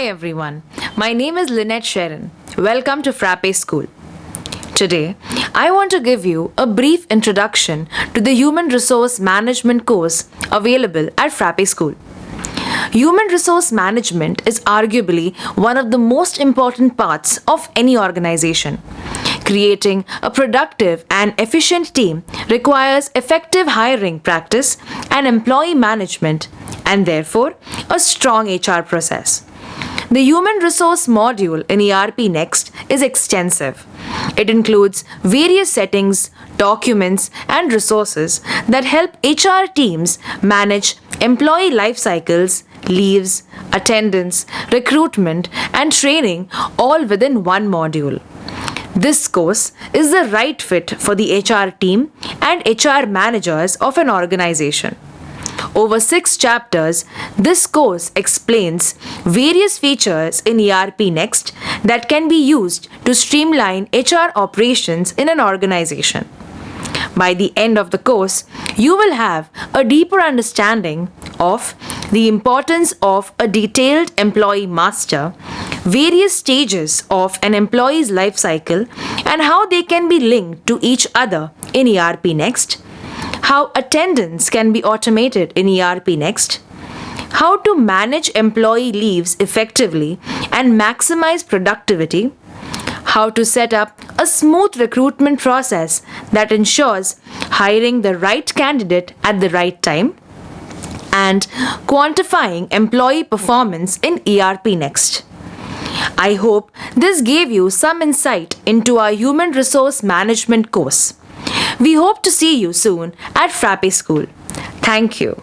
Hi everyone, my name is Lynette Sharon. Welcome to Frappe School. Today, I want to give you a brief introduction to the Human Resource Management course available at Frappe School. Human resource management is arguably one of the most important parts of any organization. Creating a productive and efficient team requires effective hiring practice and employee management, and therefore a strong HR process. The human resource module in ERPNext is extensive. It includes various settings, documents, and resources that help HR teams manage employee life cycles, leaves, attendance, recruitment, and training all within one module. This course is the right fit for the HR team and HR managers of an organization. Over 6 chapters, this course explains various features in ERPNext that can be used to streamline HR operations in an organization. By the end of the course, you will have a deeper understanding of the importance of a detailed employee master, various stages of an employee's life cycle, and how they can be linked to each other in ERPNext, how attendance can be automated in ERPNext, how to manage employee leaves effectively and maximize productivity, how to set up a smooth recruitment process that ensures hiring the right candidate at the right time, and quantifying employee performance in ERPNext. I hope this gave you some insight into our human resource management course. We hope to see you soon at Frappe School. Thank you.